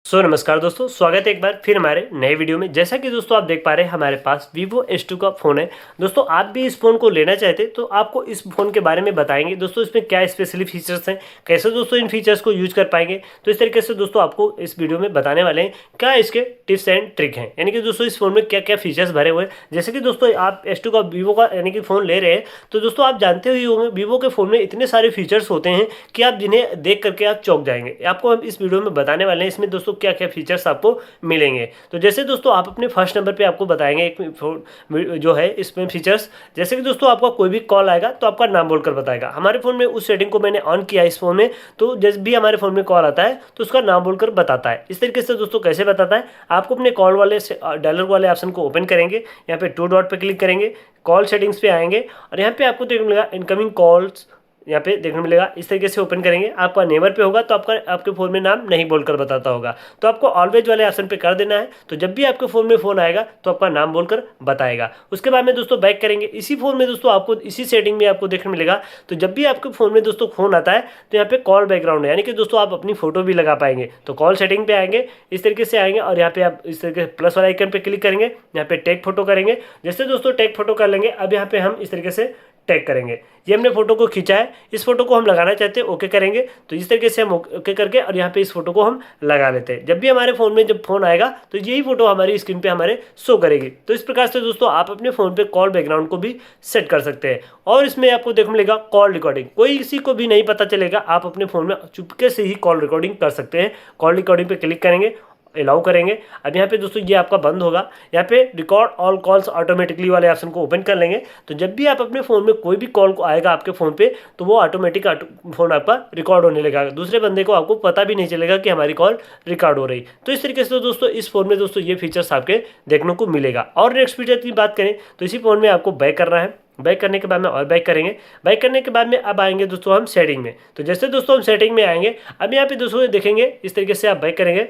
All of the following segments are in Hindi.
नमस्कार दोस्तों, स्वागत है एक बार फिर हमारे नए वीडियो में। जैसा कि दोस्तों आप देख पा रहे हैं हमारे पास Vivo S2 का फ़ोन है। दोस्तों आप भी इस फ़ोन को लेना चाहते हैं तो आपको इस फ़ोन के बारे में बताएंगे दोस्तों, इसमें क्या स्पेशली फीचर्स हैं, कैसे दोस्तों इन फीचर्स को यूज कर पाएंगे। तो इस तरीके से दोस्तों आपको इस वीडियो में बताने वाले हैं क्या इसके टिप्स एंड ट्रिक हैं, यानी कि दोस्तों इस फ़ोन में क्या क्या फीचर्स भरे हुए हैं। जैसे कि दोस्तों आप S2 का Vivo का यानी कि फ़ोन ले रहे हैं तो दोस्तों आप जानते ही होंगे Vivo के फ़ोन में इतने सारे फीचर्स होते हैं कि आप जिन्हें देख करके आप चौंक जाएंगे। आपको हम इस वीडियो में बताने वाले हैं इसमें दोस्तों क्या क्या फीचर्स आपको मिलेंगे। तो जैसे दोस्तों आप अपने फर्स्ट नंबर पे आपको बताएंगे एक जो है इसमें फीचर्स, जैसे कि दोस्तों आपका कोई भी कॉल आएगा तो आपका नाम बोलकर बताएगा। हमारे फ़ोन में उस सेटिंग को मैंने ऑन किया इस फ़ोन में, तो जब भी हमारे फ़ोन में कॉल आता है तो उसका नाम बोलकर बताता है। इस तरीके से दोस्तों कैसे बताता है, आपको अपने कॉल वाले डायलर वाले ऑप्शन को ओपन करेंगे, यहाँ पे 2 डॉट पे क्लिक करेंगे, कॉल सेटिंग्स पे आएंगे और यहाँ पे आपको देखने मिलेगा इनकमिंग कॉल्स, यहाँ पे देखने मिलेगा। इस तरीके से ओपन करेंगे, आपका नेबर पे होगा तो आपके फ़ोन में नाम नहीं बोलकर बताता होगा, तो आपको ऑलवेज वाले ऑप्शन पे कर देना है। तो जब भी आपके फ़ोन में फ़ोन आएगा तो आपका नाम बोलकर बताएगा। उसके बाद में दोस्तों बैक करेंगे, इसी फ़ोन में दोस्तों आपको इसी सेटिंग में आपको देखने मिलेगा। तो जब भी आपके फ़ोन में दोस्तों फ़ोन आता है तो यहाँ पे कॉल बैकग्राउंड है, यानी कि दोस्तों आप अपनी फ़ोटो भी लगा पाएंगे। तो कॉल सेटिंग पे आएंगे, इस तरीके से आएंगे और यहाँ पे आप इस तरीके से प्लस वाला आइकन पे क्लिक करेंगे, यहाँ पे टेक फोटो करेंगे। जैसे दोस्तों टेक फोटो कर लेंगे, अब यहाँ पे हम इस तरीके से टैग करेंगे। ये हमने फोटो को खींचा है, इस फोटो को हम लगाना चाहते हैं, ओके करेंगे। तो इस तरीके से हम ओके करके और यहाँ पे इस फोटो को हम लगा लेते हैं। जब भी हमारे फ़ोन में जब फोन आएगा तो यही फोटो हमारी स्क्रीन पे हमारे शो करेगी। तो इस प्रकार से दोस्तों आप अपने फ़ोन पे कॉल बैकग्राउंड को भी सेट कर सकते हैं। और इसमें आपको देखने मिलेगा कॉल रिकॉर्डिंग, कोई किसी को भी नहीं पता चलेगा, आप अपने फ़ोन में चुपके से ही कॉल रिकॉर्डिंग कर सकते हैं। कॉल रिकॉर्डिंग पे क्लिक करेंगे, अलाउ करेंगे। अब यहाँ पे दोस्तों ये आपका बंद होगा, यहाँ पे रिकॉर्ड ऑल कॉल्स ऑटोमेटिकली वाले ऑप्शन को ओपन कर लेंगे। तो जब भी आप अपने फ़ोन में कोई भी कॉल को आएगा आपके फ़ोन पे तो वो ऑटोमेटिक फ़ोन आपका रिकॉर्ड होने लगेगा, दूसरे बंदे को आपको पता भी नहीं चलेगा कि हमारी कॉल रिकॉर्ड हो रही। तो इस तरीके से दोस्तों इस फ़ोन में दोस्तों ये फीचर्स आपके देखने को मिलेगा। और नेक्स्ट फीचर की बात करें तो इसी फ़ोन में आपको बैक करना है। बैक करने के बाद में और बैक करेंगे, बैक करने के बाद में अब आएंगे दोस्तों हम सेटिंग में। तो जैसे दोस्तों हम सेटिंग में आएंगे, अब यहाँ पे दोस्तों देखेंगे इस तरीके से आप बैक करेंगे,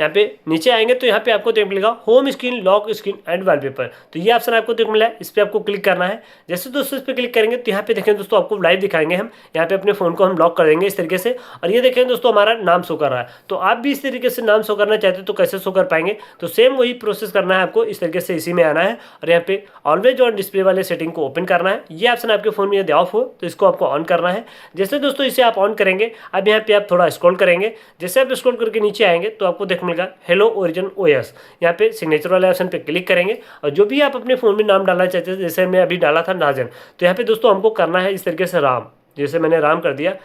यहाँ पे नीचे आएंगे तो यहाँ पे आपको देखने मिलेगा home screen, lock screen and wallpaper. तो ये ऑप्शन आपको देखने मिला है, इस पर आपको क्लिक करना है। जैसे दोस्तों इस पर क्लिक करेंगे तो यहाँ पे देखें दोस्तों आपको लाइव दिखाएंगे। हम यहाँ पे अपने फ़ोन को हम लॉक कर देंगे इस तरीके से, और ये देखें दोस्तों हमारा नाम शो कर रहा है। तो आप भी इस तरीके से नाम शो करना चाहते हो तो कैसे शो कर पाएंगे, तो सेम वही प्रोसेस करना है आपको। इस तरीके से इसी में आना है और यहाँ पे ऑलवेज ऑन डिस्प्ले वाले सेटिंग को ओपन करना है। ये ऑप्शन आपके फ़ोन में यदि ऑफ हो तो इसको आपको ऑन करना है। जैसे दोस्तों इसे आप ऑन करेंगे, अब यहाँ पे आप थोड़ा स्क्रॉल करेंगे, जैसे आप स्क्रॉल करके नीचे आएंगे तो आपको देखने मिलेगा हेलो ओरिजिन ओएस। यहाँ पे सिग्नेचर वाले ऑप्शन पे क्लिक करेंगे और जो भी आप अपने फ़ोन में नाम डालना चाहते हैं, जैसे मैं अभी डाला था नाजन, तो यहाँ पे दोस्तों हमको करना है इस तरीके से राम, जैसे मैंने राम कर दिया,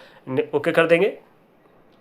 ओके कर देंगे।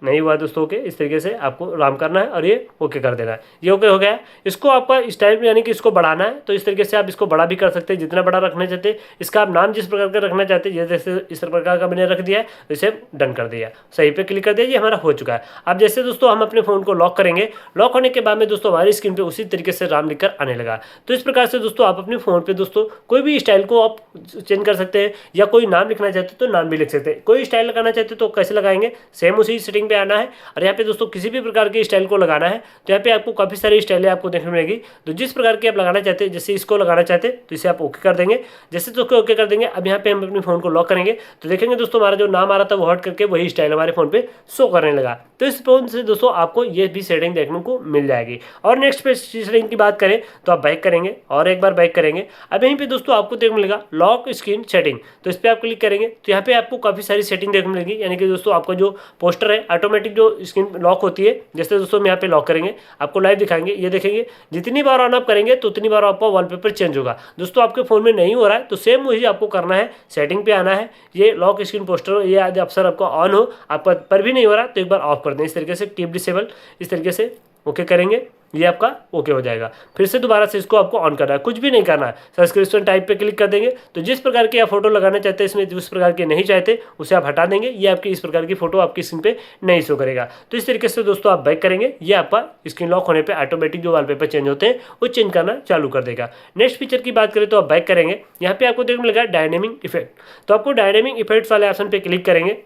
नहीं हुआ दोस्तों ओके, इस तरीके से आपको राम करना है और ये ओके कर देना है। ये ओके हो गया। इसको आपका स्टाइल यानी कि इसको बढ़ाना है तो इस तरीके से आप इसको बड़ा भी कर सकते हैं, जितना बड़ा रखना चाहते हैं। इसका आप नाम जिस प्रकार का रखना चाहते हैं, जैसे इस प्रकार का मैंने रख दिया है, तो इसे डन कर दिया, सही पे क्लिक कर दिया, ये हमारा हो चुका है। अब जैसे दोस्तों हम अपने फ़ोन को लॉक करेंगे, लॉक होने के बाद में दोस्तों हमारी स्क्रीन पर उसी तरीके से राम लिखकर आने लगा। तो इस प्रकार से दोस्तों आप अपने फ़ोन पर दोस्तों कोई भी स्टाइल को आप चेंज कर सकते हैं, या कोई नाम लिखना चाहते हैं तो नाम भी लिख सकते हैं। कोई स्टाइल लगाना चाहते हैं तो कैसे लगाएंगे, सेम उसी सेटिंग पे आना है और यहाँ पे दोस्तों किसी भी प्रकार के स्टाइल को लगाना है तो यहाँ पे आपको काफ़ी सारी स्टाइलें आपको देखने मिलेगी। तो जिस प्रकार की आप लगाना चाहते हैं, जैसे इसको लगाना चाहते हैं तो इसे आप ओके कर देंगे। जैसे तो ओके कर देंगे, अब यहाँ पे हम अपने फ़ोन को लॉक करेंगे तो देखेंगे दोस्तों हमारा जो नाम आ रहा था वो हट करके वही स्टाइल हमारे फ़ोन पे शो करने लगा। तो इस फ़ोन से दोस्तों आपको ये भी सेटिंग देखने को मिल जाएगी। और नेक्स्ट पे सेटिंग की बात करें तो आप बैक करेंगे और एक बार बैक करेंगे, अब यहीं पे दोस्तों आपको देखने मिलेगा लॉक स्क्रीन सेटिंग। तो इस पर आप क्लिक करेंगे तो यहाँ पे आपको काफ़ी सारी सेटिंग देखने मिलेगी, यानी कि दोस्तों आपका जो पोस्टर है ऑटोमेटिक जो स्क्रीन लॉक होती है, जैसे दोस्तों हम यहाँ पे लॉक करेंगे आपको लाइव दिखाएंगे। ये देखेंगे जितनी बार ऑन ऑफ करेंगे तो उतनी बार आपका वॉलपेपर चेंज होगा। दोस्तों आपके फ़ोन में नहीं हो रहा है तो सेम वही आपको करना है, सेटिंग पे आना है, ये लॉक स्क्रीन पोस्टर ये आदि अफसर आपका ऑन हो, आपका पर भी नहीं हो रहा तो एक बार ऑफ कर दें इस तरीके से, कीप डिसेबल इस तरीके से ओके करेंगे, ये आपका ओके हो जाएगा। फिर से दोबारा से इसको आपको ऑन करना है, कुछ भी नहीं करना है। सब्सक्रिप्शन टाइप पे क्लिक कर देंगे तो जिस प्रकार की आप फोटो लगाना चाहते हैं इसमें जिस प्रकार के नहीं चाहते उसे आप हटा देंगे, ये आपकी इस प्रकार की फोटो आपकी स्क्रीन पे नहीं शो करेगा। तो इस तरीके से दोस्तों आप बैक करेंगे, ये आपका स्क्रीन लॉक होने पर ऑटोमेटिक जो वॉलपेपर चेंज होते हैं वो चेंज करना चालू कर देगा। नेक्स्ट फीचर की बात करें तो आप बैक करेंगे, यहाँ पे आपको देखने मिलेगा डायनेमिक इफेक्ट। तो आपको डायनेमिक इफेक्ट्स वाले ऑप्शन पे क्लिक करेंगे,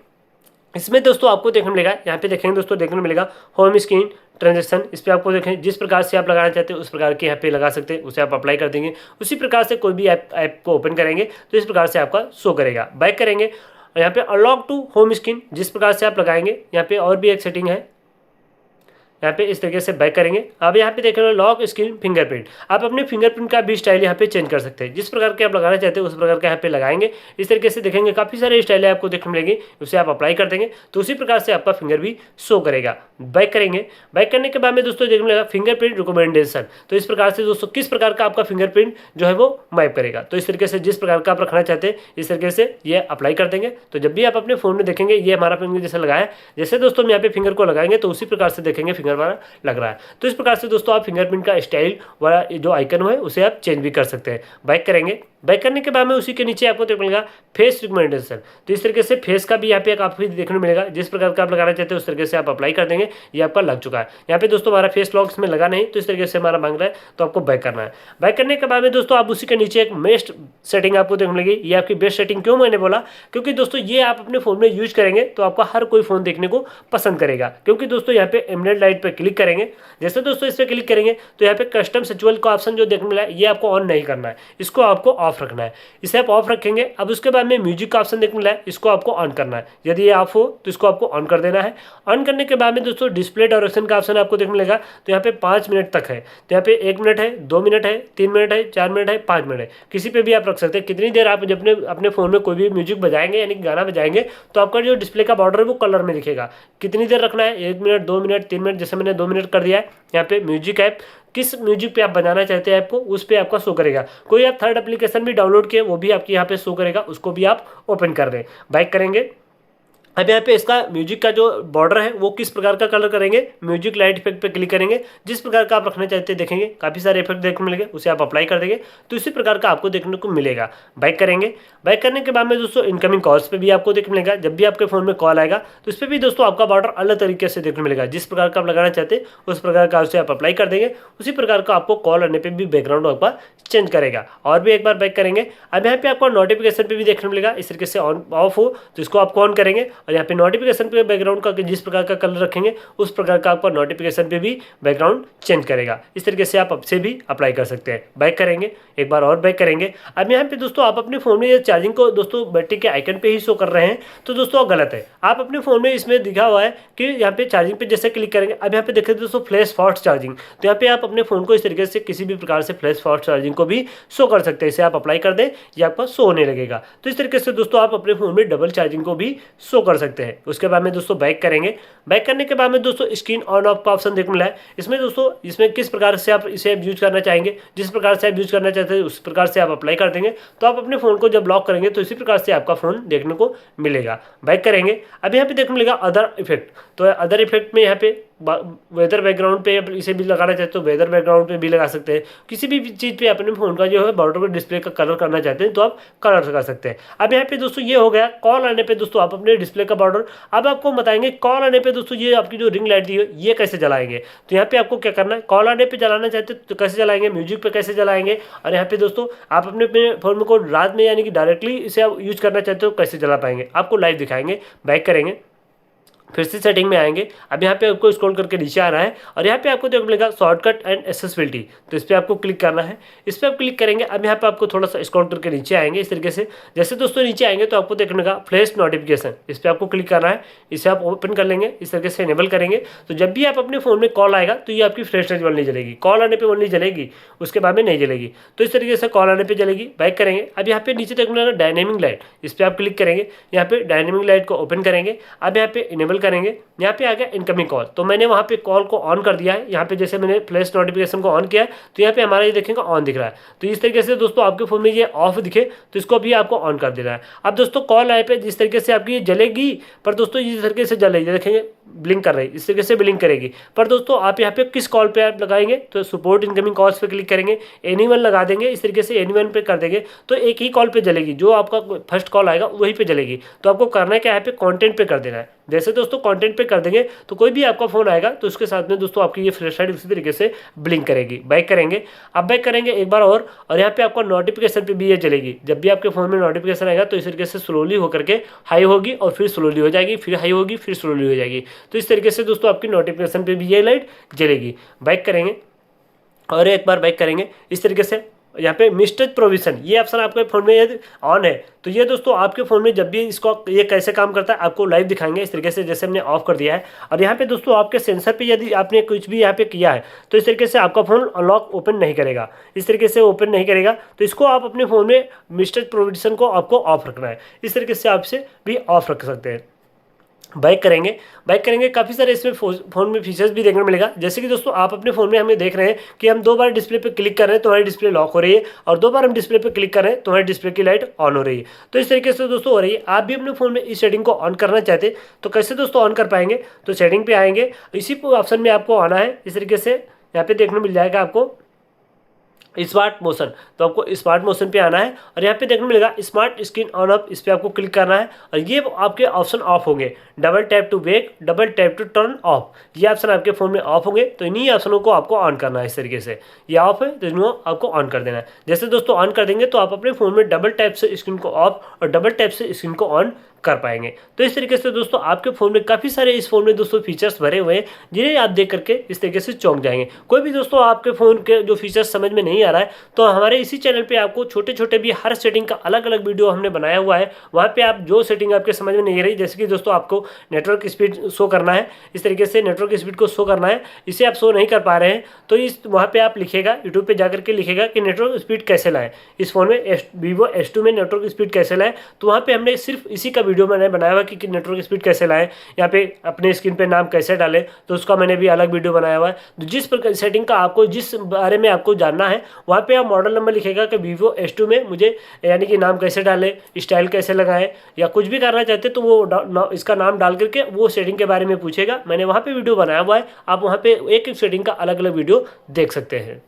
इसमें दोस्तों आपको देखने मिलेगा, यहाँ पे देखेंगे दोस्तों देखने मिलेगा होम स्क्रीन ट्रांजेक्शन। इस पर आपको देखें जिस प्रकार से आप लगाना चाहते हैं उस प्रकार के यहाँ पे लगा सकते हैं, उसे आप अप्लाई कर देंगे। उसी प्रकार से कोई भी ऐप को ओपन करेंगे तो इस प्रकार से आपका शो करेगा। बैक करेंगे यहाँ पे अनलॉक टू होम स्क्रीन, जिस प्रकार से आप लगाएंगे यहाँ पे और भी एक सेटिंग है, यहाँ पे इस तरीके से बैक करेंगे। अब यहाँ पे देखेंगे लॉक स्क्रीन फिंगरप्रिंट, आप अपने फिंगरप्रिंट का भी स्टाइल यहाँ पे चेंज कर सकते हैं, जिस प्रकार के आप लगाना चाहते हैं उस प्रकार का यहाँ पे लगाएंगे। इस तरीके से देखेंगे काफ़ी सारे स्टाइल आपको देखने मिलेंगे, उसे आप अप्लाई कर देंगे तो उसी प्रकार से आपका फिंगर भी शो करेगा। बैक करेंगे, बैक करने के बाद में दोस्तों देखने मिलेगा फिंगरप्रिंट रिकमेंडेशन, तो इस प्रकार से दोस्तों किस प्रकार का आपका फिंगरप्रिंट जो है वो मैप करेगा। तो इस तरीके से जिस प्रकार का आप रखना चाहते हैं इस तरीके से ये अप्लाई कर देंगे। तो जब भी आप अपने फोन में देखेंगे ये हमारा फिंगर जैसे लगाया, जैसे दोस्तों हम यहाँ पे फिंगर को लगाएंगे तो उसी प्रकार से देखेंगे फिंगर हमारा लग रहा है। तो इस प्रकार से दोस्तों आप फिंगरप्रिंट का स्टाइल वाला जो आइकन है उसे आप चेंज भी कर सकते हैं। बैक करेंगे, बैक करने के बाद में उसी के नीचे आपको देखने मिलेगा फेस रिकमेंडेशन, तो इस तरीके से फेस का भी यहाँ पे काफी देखने को मिलेगा, जिस प्रकार का आप लगाना चाहते हैं उस तरीके से आप अप्लाई कर देंगे, ये आपका लग चुका है। यहाँ पे दोस्तों हमारा फेस लॉक इसमें लगा नहीं, तो इस तरीके से हमारा मांग रहा है तो आपको बैक करना है। बैक करने के बाद में दोस्तों आप उसी के नीचे एक बेस्ट सेटिंग आपको देखने मिलेगी। ये आपकी बेस्ट सेटिंग क्यों मैंने बोला, क्योंकि दोस्तों ये आप अपने फोन में यूज करेंगे तो आपका हर कोई फोन देखने को पसंद करेगा, क्योंकि दोस्तों यहाँ पे एम्बेडेड लाइट पे क्लिक करेंगे, जैसे दोस्तों इस पर क्लिक करेंगे तो यहाँ पे कस्टम सिचुअल का ऑप्शन जो देखने मिला है ये आपको ऑन नहीं करना है, इसको आपको ऑफ रखना है। इसे आप ऑफ रखेंगे। अब उसके बाद में म्यूजिक का ऑप्शन देखने मिला है, इसको आपको ऑन करना है। यदि ये ऑफ हो तो इसको आपको ऑन कर देना है। ऑन करने के बाद में दोस्तों डिस्प्ले ड्यूरेशन का ऑप्शन आपको देखने मिलेगा, तो यहाँ पे 5 मिनट तक है, तो यहाँ पे 1 मिनट है, 2 मिनट है, 3 मिनट है, 4 मिनट है, 5 मिनट है, किसी पे भी आप रख सकते हैं। कितनी देर आप जब अपने फोन में कोई भी म्यूजिक बजाएंगे यानी गाना बजाएंगे तो आपका जो डिस्प्ले का बॉर्डर है वो कलर में दिखेगा। कितनी देर रखना है, 1 मिनट, 2 मिनट, 3 मिनट, जैसे मैंने 2 मिनट कर दिया है। यहाँ पे म्यूजिक ऐप, किस म्यूजिक पे आप बनाना चाहते हैं ऐप को उस पे आपका शो करेगा। कोई आप थर्ड एप्लीकेशन भी डाउनलोड किए वो भी आपके यहाँ पे शो करेगा, उसको भी आप ओपन कर दें। बैक करेंगे, अब यहाँ पे इसका म्यूजिक का जो बॉर्डर है वो किस प्रकार का कलर करेंगे, म्यूजिक लाइट इफेक्ट पे क्लिक करेंगे, जिस प्रकार का आप रखना चाहते हैं देखेंगे काफ़ी सारे इफेक्ट देखने मिलेंगे, उसे आप अप्लाई कर देंगे तो इसी प्रकार का आपको देखने को मिलेगा। बैक करेंगे, बैक करने के बाद में दोस्तों इनकमिंग कॉल्स पे भी आपको देखने मिलेगा। जब भी आपके फोन में कॉल आएगा तो इस पर भी दोस्तों आपका बॉर्डर अलग तरीके से देखने मिलेगा, जिस प्रकार का आप लगाना चाहते हैं उस प्रकार का उसे आप अप्लाई कर देंगे, उसी प्रकार का आपको कॉल आने पर भी बैकग्राउंड आपका चेंज करेगा। और भी एक बार बैक करेंगे, अब यहाँ पे आपको नोटिफिकेशन पे भी देखने मिलेगा, इस तरीके से ऑन ऑफ हो तो इसको आप ऑन करेंगे और यहाँ पे नोटिफिकेशन पे बैकग्राउंड का जिस प्रकार का कलर रखेंगे उस प्रकार का आपका नोटिफिकेशन पे भी बैकग्राउंड चेंज करेगा। इस तरीके से आप से भी अप्लाई कर सकते हैं। बैक करेंगे, एक बार और बैक करेंगे। अब यहाँ पे दोस्तों आप अपने फोन में ये चार्जिंग को दोस्तों बैटरी के आइकन पे ही शो कर रहे हैं, तो दोस्तों गलत है। आप अपने फोन में इसमें दिखा हुआ है कि यहाँ पे चार्जिंग पे जैसे क्लिक करेंगे, अब यहाँ पे देखें दोस्तों फ्लैश फास्ट चार्जिंग, तो यहाँ पे आप अपने फोन को इस तरीके से किसी भी प्रकार से फ्लैश फास्ट चार्जिंग को भी शो कर सकते हैं। इसे आप अप्लाई कर दें, ये आपका शो होने लगेगा। तो इस तरीके से दोस्तों आप अपने फोन में डबल चार्जिंग को भी शो कर सकते हैं। उसके बाद में दोस्तों बैक करेंगे, बैक करने के बाद में दोस्तों स्क्रीन ऑन ऑफ का ऑप्शन देखने मिला है। इसमें दोस्तों इसमें किस प्रकार से आप इसे यूज करना चाहेंगे, जिस प्रकार से आप यूज करना चाहते हैं उस प्रकार से आप अप्लाई कर देंगे, तो आप अपने फोन को जब लॉक करेंगे तो इसी प्रकार से आपका फोन देखने को मिलेगा। बैक करेंगे, अब यहाँ पे देखने मिलेगा अदर इफेक्ट, तो अदर इफेक्ट में यहाँ पे वेदर बैकग्राउंड पे इसे भी लगाना चाहते हो वेदर बैकग्राउंड पे भी लगा सकते हैं। किसी भी चीज़ पे अपने फोन का जो है बॉर्डर पर डिस्प्ले का कलर करना चाहते हैं तो आप कलर कर सकते हैं। अब यहाँ पे दोस्तों ये हो गया कॉल आने पे दोस्तों आप अपने डिस्प्ले का बॉर्डर। अब आपको बताएंगे कॉल आने पे दोस्तों ये आपकी जो रिंग लाइट दी है ये कैसे जलाएंगे। तो यहाँ पे आपको क्या करना है, कॉल आने पे जलाना चाहते हैं तो कैसे जलाएंगे, म्यूजिक पे कैसे जलाएंगे, और यहाँ पे दोस्तों आप अपने फोन को रात में यानी कि डायरेक्टली इसे आप यूज करना चाहते हो कैसे जला पाएंगे, आपको लाइव दिखाएंगे। बैक करेंगे, फिर से सेटिंग में आएंगे। अब यहाँ पे आपको स्क्रॉल करके नीचे आ रहा है और यहाँ पे आपको देखने मिलेगा शॉर्टकट एंड एक्सेसिबिलिटी, तो इस पर आपको क्लिक करना है। इस पर आप क्लिक करेंगे, अब यहाँ पे आपको थोड़ा सा स्क्रॉल करके नीचे आएंगे इस तरीके से। जैसे दोस्तों नीचे आएंगे तो आपको देखने मिलेगा फ्लैश नोटिफिकेशन, इस पर आपको क्लिक करना है। इसे आप ओपन कर लेंगे, इस तरीके से इनेबल करेंगे, तो जब भी आप अपने फोन में कॉल आएगा तो ये आपकी फ्लैश लाइट नहीं जलेगी, कॉल आने पर ओनली जलेगी, उसके बाद में नहीं जलेगी। तो इस तरीके से कॉल आने पर जलेगी। बैक करेंगे, अब यहाँ पे नीचे देखने मिलेगा डायनेमिक लाइट, इस पर आप क्लिक करेंगे, यहाँ पे डायनेमिक लाइट को ओपन करेंगे। अब यहाँ पे इनेबल करेंगे, यहाँ पे आ गया इनकमिंग कॉल, तो मैंने वहाँ पे कॉल को ऑन कर दिया है। यहाँ पे जैसे मैंने फ्लैश नोटिफिकेशन को ऑन किया है तो यहाँ पे हमारा ये देखेंगे ऑन दिख रहा है। तो इस तरीके से दोस्तों आपके फोन में ये ऑफ दिखे तो इसको भी आपको ऑन कर देना है। अब दोस्तों कॉल आए पे जिस तरीके से आपकी ये जलेगी, पर दोस्तों इस तरीके से जल रही है, देखेंगे ब्लिंक कर रही है, इस तरीके से ब्लिंक करेगी। पर दोस्तों आप यहाँ पे किस कॉल पे आप लगाएंगे, तो सपोर्ट इनकमिंग कॉल्स पे क्लिक करेंगे, एनीवन लगा देंगे, इस तरीके से एनीवन पे कर देंगे तो एक ही कॉल पे जलेगी, जो आपका फर्स्ट कॉल आएगा वहीं पे जलेगी। तो आपको करना है क्या, यहाँ पे कंटेंट पे कर देना है। जैसे दोस्तों कंटेंट पे कर देंगे तो कोई भी आपका फोन आएगा तो उसके साथ में दोस्तों आपकी ये फ्लैश लाइट उसी तरीके से ब्लिंक करेगी। बैक करेंगे, अब बैक करेंगे एक बार और यहाँ पे आपका नोटिफिकेशन पे भी ये चलेगी। जब भी आपके फोन में नोटिफिकेशन आएगा तो इस तरीके से स्लोली होकर के हाई होगी और फिर स्लोली हो जाएगी, फिर हाई होगी, फिर स्लोली हो जाएगी। तो इस तरीके से दोस्तों आपकी नोटिफिकेशन पे भी ये लाइट जलेगी। बैक करेंगे और एक बार बैक करेंगे, इस तरीके से यहाँ पे मिस्टर प्रोविजन ये ऑप्शन आपके फ़ोन में यदि ऑन है तो ये दोस्तों आपके फ़ोन में जब भी इसको ये कैसे काम करता है आपको लाइव दिखाएंगे इस तरीके से, जैसे हमने ऑफ कर दिया है। और यहाँ पे दोस्तों आपके सेंसर पे यदि आपने कुछ भी यहाँ पे किया है तो इस तरीके से आपका फ़ोन अनलॉक ओपन नहीं करेगा, इस तरीके से ओपन नहीं करेगा। तो इसको आप अपने फ़ोन में मिस्टर प्रोविजन को आपको ऑफ रखना है, इस तरीके से आप इसे भी ऑफ रख सकते हैं। बैक करेंगे काफ़ी सारे इसमें फ़ोन में फीचर्स भी देखने को मिलेगा। जैसे कि दोस्तों आप अपने फ़ोन में हमें देख रहे हैं कि हम 2 बार डिस्प्ले पे क्लिक कर रहे हैं तो हमारी डिस्प्ले लॉक हो रही है, और 2 बार हम डिस्प्ले पे क्लिक कर रहे हैं तो हमारी डिस्प्ले की लाइट ऑन हो रही है। तो इस तरीके से दोस्तों हो रही है। आप भी अपने फ़ोन में इस सेटिंग को ऑन करना चाहते हैं तो कैसे दोस्तों ऑन कर पाएंगे, तो सेटिंग पर आएंगे, इसी ऑप्शन में आपको आना है। इस तरीके से यहाँ पर देखने को मिल जाएगा आपको स्मार्ट मोशन, तो आपको स्मार्ट मोशन पे आना है और यहाँ पे देखने मिलेगा स्मार्ट स्क्रीन ऑन ऑफ, इस पर आपको क्लिक करना है और ये आपके ऑप्शन ऑफ होंगे। Double tap to wake, double tap to turn off, ये ऑप्शन आपके फ़ोन में ऑफ होंगे। तो इन्हीं ऑप्शनों को आपको ऑन करना है। इस तरीके से ये ऑफ है तो इनको आपको ऑन कर देना है। जैसे दोस्तों ऑन कर देंगे तो आप अपने फ़ोन में डबल टैप से स्क्रीन को ऑफ और डबल टैप से स्क्रीन को ऑन कर पाएंगे। तो इस तरीके से दोस्तों आपके फ़ोन में काफ़ी सारे इस फ़ोन में दोस्तों फीचर्स भरे हुए हैं जिन्हें आप देख करके इस तरीके से चौंक जाएंगे। कोई भी दोस्तों आपके फ़ोन के जो फीचर्स समझ में नहीं आ रहा है तो हमारे इसी चैनल पे आपको छोटे छोटे भी हर सेटिंग का अलग अलग वीडियो हमने बनाया हुआ है। वहाँ पे आप जो सेटिंग आपके समझ में नहीं आ रही, जैसे कि दोस्तों आपको नेटवर्क स्पीड शो करना है, इस तरीके से नेटवर्क स्पीड को शो करना है, इसे आप शो नहीं कर पा रहे हैं तो इस वहाँ पर आप लिखेगा, यूट्यूब पर जाकर के लिखेगा कि नेटवर्क स्पीड कैसे लाएँ इस फोन में, वीवो S2 में नेटवर्क स्पीड कैसे लाएँ। तो वहाँ पर हमने सिर्फ इसी का वीडियो मैंने बनाया हुआ कि नेटवर्क स्पीड कैसे लाएं, यहाँ पे अपने स्क्रीन पे नाम कैसे डालें, तो उसका मैंने भी अलग वीडियो बनाया हुआ है। तो जिस प्रकार सेटिंग का आपको जिस बारे में आपको जानना है वहाँ पे आप मॉडल नंबर लिखेगा कि वीवो S2 में मुझे यानी कि नाम कैसे डालें, स्टाइल कैसे लगाएं, या कुछ भी करना चाहते तो वो इसका नाम डाल करके वो सेटिंग के बारे में पूछेगा। मैंने वहाँ पर वीडियो बनाया हुआ है, आप वहाँ पर एक एक सेटिंग का अलग अलग वीडियो देख सकते हैं।